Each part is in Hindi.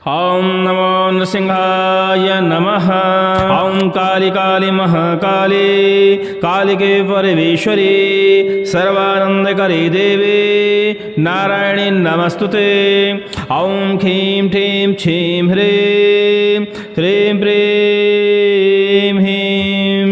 ॐ नमो नृसिंहाय नमः। ॐ काली काली महाकाली कालिके परमेश्वरी सर्वानंदकरी देवी नारायणी नमस्तुते। ॐ ह्रीं ह्रीं छीं ह्रीं ह्रीं प्रीं ह्रीं।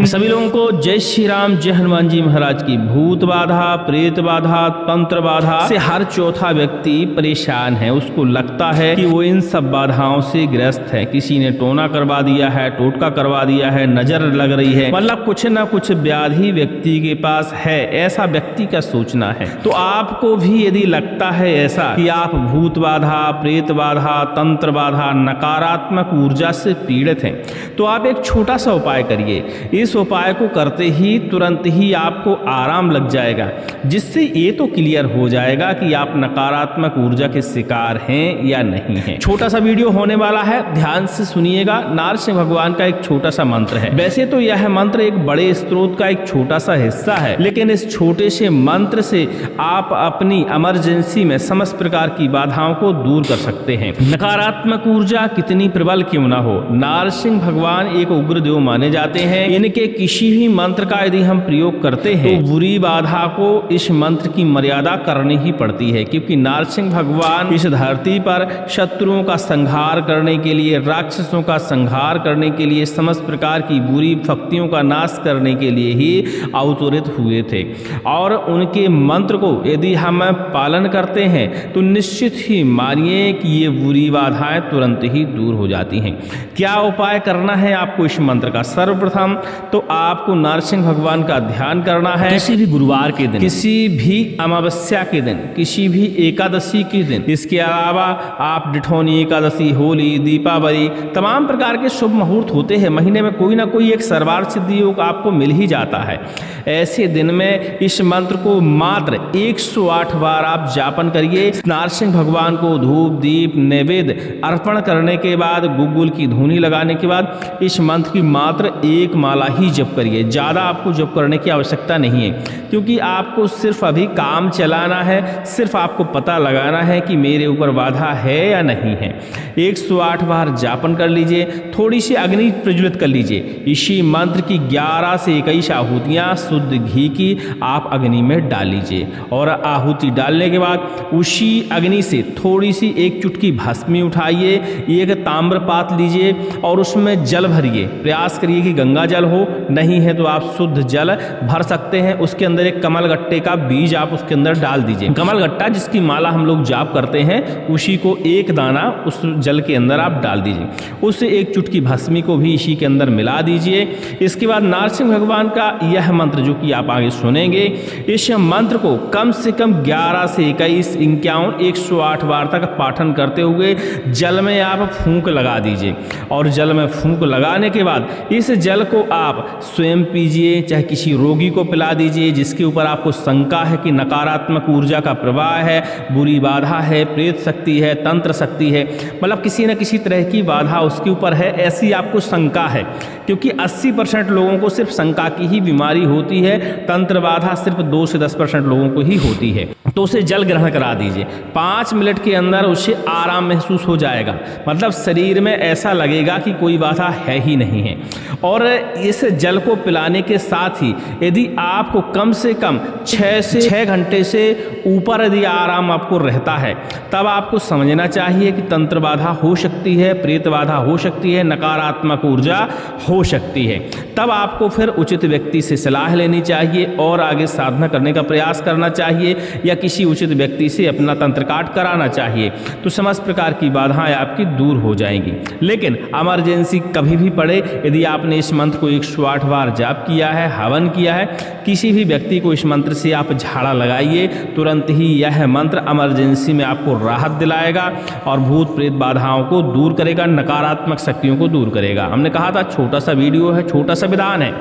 सभी लोगों को जय श्री राम, जय हनुमान जी महाराज की। भूत बाधा, प्रेत बाधा, तंत्र बाधा से हर चौथा व्यक्ति परेशान है। उसको लगता है कि वो इन सब बाधाओं से ग्रस्त है। किसी ने टोना करवा दिया है, टोटका करवा दिया है, नजर लग रही है, मतलब कुछ ना कुछ व्याधि व्यक्ति के पास है, ऐसा व्यक्ति का सोचना है। तो आपको भी यदि लगता है ऐसा कि आप भूत बाधा, प्रेत बाधा, तंत्र बाधा, नकारात्मक ऊर्जा से पीड़ित हैं, तो आप एक छोटा सा उपाय करिए। इस उपाय को करते ही तुरंत ही आपको आराम लग जाएगा, जिससे ये तो क्लियर हो जाएगा कि आप नकारात्मक ऊर्जा के शिकार हैं या नहीं हैं। छोटा सा वीडियो होने वाला है, ध्यान से सुनिएगा। नारसिंह भगवान का एक छोटा सा मंत्र है। वैसे तो यह मंत्र एक बड़े स्त्रोत का एक छोटा सा हिस्सा है, लेकिन इस छोटे से मंत्र से आप अपनी इमरजेंसी में समस्त प्रकार की बाधाओं को दूर कर सकते हैं। नकारात्मक ऊर्जा कितनी प्रबल क्यों ना हो, नारसिंह भगवान एक उग्र देव माने जाते हैं। इनके किसी भी मंत्र का यदि हम प्रयोग करते हैं तो बुरी बाधा को इस मंत्र की मर्यादा करनी ही पड़ती है, क्योंकि नारसिंह भगवान इस धरती पर शत्रुओं का संहार करने के लिए, राक्षसों का संहार करने के लिए, समस्त प्रकार की बुरी शक्तियों का नाश करने के लिए ही अवतरित हुए थे। और उनके मंत्र को यदि हम पालन करते हैं तो निश्चित ही मानिए कि ये बुरी बाधाएं तुरंत ही दूर हो जाती हैं। क्या उपाय करना है आपको इस मंत्र का? सर्वप्रथम तो आपको नारसिंह भगवान का ध्यान करना है। किसी भी गुरुवार के दिन, किसी भी अमावस्या के दिन, किसी भी एकादशी के दिन। इसके अलावा आप डिठौनी एकादशी, होली, दीपावली, तमाम प्रकार के शुभ मुहूर्त होते हैं। महीने में कोई ना कोई एक सर्वार्थ सिद्धि योग आपको मिल ही जाता है। ऐसे दिन में इस मंत्र को मात्र 108 बार आप जापन करिए। नारसिंह भगवान को धूप, दीप, नैवेद्य अर्पण करने के बाद, गुग्गुल की धूनी लगाने के बाद इस मंत्र की मात्र एक माला ही जप करिए। ज़्यादा आपको जप करने की आवश्यकता नहीं है, क्योंकि आपको सिर्फ अभी काम चलाना है, सिर्फ आपको पता लगाना है कि मेरे ऊपर बाधा है या नहीं है। 108 बार जापन कर लीजिए। थोड़ी सी अग्नि प्रज्वलित कर लीजिए। इसी मंत्र की 11 से 21 आहुतियाँ शुद्ध घी की आप अग्नि में डाल लीजिए, और आहुति डालने के बाद उसी अग्नि से थोड़ी सी एक चुटकी भस्मी उठाइए, एक ताम्रपात लीजिए और उसमें जल भरिए। प्रयास करिए कि गंगा जल हो, नहीं है तो आप शुद्ध जल भर सकते हैं। उसके अंदर एक कमल गट्टे का बीज आप उसके अंदर डाल दीजिए। कमल गट्टा जिसकी माला हम लोग जाप करते हैं, उसी को एक दाना उस जल के अंदर आप डाल दीजिए। उससे एक चुटकी भस्मी को भी इसी के अंदर मिला दीजिए। इसके बाद नारसिंह भगवान का यह मंत्र जो कि आप आगे सुनेंगे, इस मंत्र को कम से कम 11 से 21, 51, 108 बार तक पाठन करते हुए जल में आप फूंक लगा दीजिए। और जल में फूंक लगाने के बाद इस जल को आप स्वयं पीजिए, चाहे किसी रोगी को पिला दीजिए जिसके ऊपर आपको शंका है कि नकारात्मक ऊर्जा का प्रवाह है, बुरी बाधा है, प्रेत शक्ति है, तंत्र शक्ति है, मतलब किसी न किसी तरह की बाधा उसके ऊपर है, ऐसी आपको शंका है। क्योंकि 80% लोगों को सिर्फ शंका की ही बीमारी होती है, तंत्र बाधा सिर्फ 2 से 10% लोगों को ही होती है। तो उसे जल ग्रहण करा दीजिए। 5 मिनट के अंदर उसे आराम महसूस हो जाएगा, मतलब शरीर में ऐसा लगेगा कि कोई बाधा है ही नहीं है। और इस जल को पिलाने के साथ ही यदि आपको कम से कम 6 से 6 घंटे से ऊपर यदि आराम आपको रहता है, तब आपको समझना चाहिए कि तंत्र बाधा हो सकती है, प्रेत बाधा हो सकती है, नकारात्मक ऊर्जा हो सकती है। तब आपको फिर उचित व्यक्ति से सलाह लेनी चाहिए और आगे साधना करने का प्रयास करना चाहिए, या किसी उचित व्यक्ति से अपना तंत्र काट कराना चाहिए। तो समस्त प्रकार की बाधाएं आपकी दूर हो जाएंगी। लेकिन इमरजेंसी कभी भी पड़े, यदि आपने इस मंत्र को 108 बार जाप किया है, हवन किया है, किसी भी व्यक्ति को इस मंत्र से आप झाड़ा लगाइए, तुरंत ही यह मंत्र इमरजेंसी में आपको राहत दिलाएगा और भूत प्रेत बाधाओं को दूर करेगा, नकारात्मक शक्तियों को दूर करेगा। हमने कहा था छोटा सा वीडियो है, छोटा सा विधान है।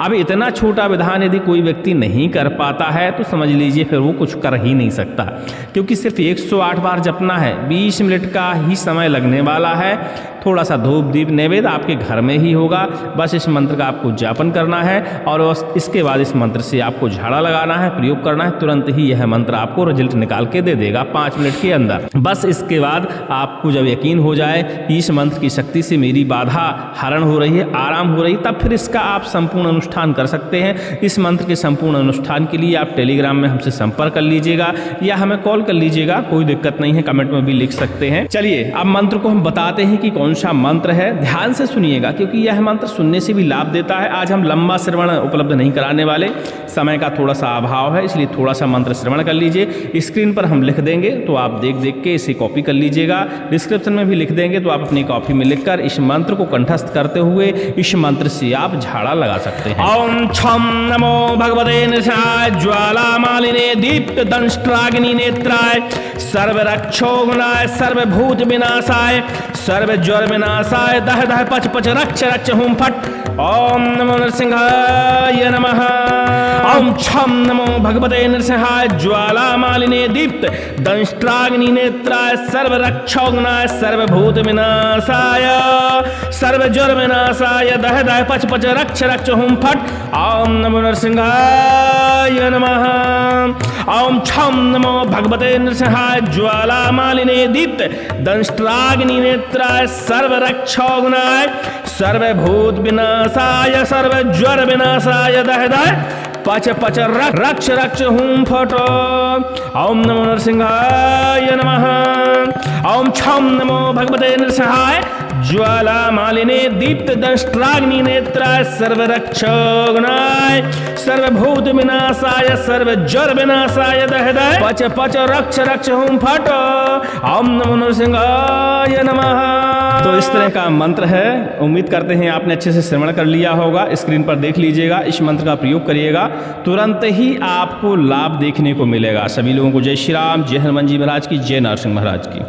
अब इतना छोटा विधान यदि कोई व्यक्ति नहीं कर पाता है तो समझ लीजिए फिर वो कुछ कर ही नहीं सकता, क्योंकि सिर्फ 108 बार जपना है। 20 मिनट का ही समय लगने वाला है। थोड़ा सा धूप दीप नैवेद्य आपके घर में ही होगा। बस इस मंत्र का आपको जापन करना है और इसके बाद इस मंत्र से आपको झाड़ा लगाना है, प्रयोग करना है। तुरंत ही यह मंत्र आपको रिजल्ट निकाल के दे देगा 5 मिनट के अंदर। बस इसके बाद आपको जब यकीन हो जाए कि इस मंत्र की शक्ति से मेरी बाधा हरण हो रही है, आराम हो रही है, तब फिर इसका आप संपूर्ण अनुष्ठान कर सकते हैं। इस मंत्र के संपूर्ण अनुष्ठान के लिए आप टेलीग्राम में हमसे संपर्क कर लीजिएगा या हमें कॉल कर लीजिएगा, कोई दिक्कत नहीं है, कमेंट में भी लिख सकते हैं। चलिए अब मंत्र को हम बताते हैं कि कौन सा मंत्र है। ध्यान से सुनिएगा क्योंकि यह मंत्र सुनने से भी लाभ देता है। आज हम लंबा श्रवण उपलब्ध नहीं कराने वाले, समय का थोड़ा सा अभाव है, इसलिए थोड़ा सा मंत्र श्रवण कर लीजिए। स्क्रीन पर हम लिख देंगे तो आप देख देख के इसे कॉपी कर लीजिएगा। डिस्क्रिप्शन में भी लिख देंगे तो आप अपनी कॉपी में लिखकर इस मंत्र को कंठस्थ करते हुए इस मंत्र से आप झाड़ा लगा सकते हैं। ओम छम नमो भगवते नृसिंहाय ज्वालामालिने दीप्त दंष्ट्राग्नि नेत्राय सर्वरक्षोघ्नाय सर्वभूत विनाशाय सर्वज्वर विनाशाय दह दह पच पच रक्ष रक्ष हुम फट। ओम नमो नृसिंहाय नमः। ओम छम नमो भगवते नृसिंहाय ज्वालामालिने दीप्त दंष्ट्राग्नि नेत्राय सर्वरक्षोघ्नाय सर्वभूत विनाशाय सर्वज्वर विनाशाय दह दह पच पच रक्ष रक्ष हुम फट। ओम नमो नृसिंहाय नमः। ओम छम नमो भगवते नृसिंहाय ज्वालामालिने दीप्त दंष्ट्राग्नि नेत्राय सर्वरक्षोघ्नाय सर्वभूत विनाशाय सर्वज्वर विनाशाय दह दह पच पच रक्ष रक्ष हुम फटो। ओम नमो नृसिंहाय नमः। ओम छम नमो भगवते नृसिंहाय ज्वालामालिने दीप्त दंष्ट्राग्नि नेत्राय सर्वरक्षोघ्नाय सर्वभूत विनाशाय सर्वज्वर विनाशाय दह दह पच पच रक्ष रक्ष हुम फटो। ओम नमो नृसिंहाय नमः। तो इस तरह का मंत्र है। उम्मीद करते हैं आपने अच्छे से श्रवण कर लिया होगा। स्क्रीन पर देख लीजिएगा, इस मंत्र का प्रयोग करिएगा, तुरंत ही आपको लाभ देखने को मिलेगा। सभी लोगों को जय श्री राम, जय हनुमान जी महाराज की, जय नरसिंह महाराज की।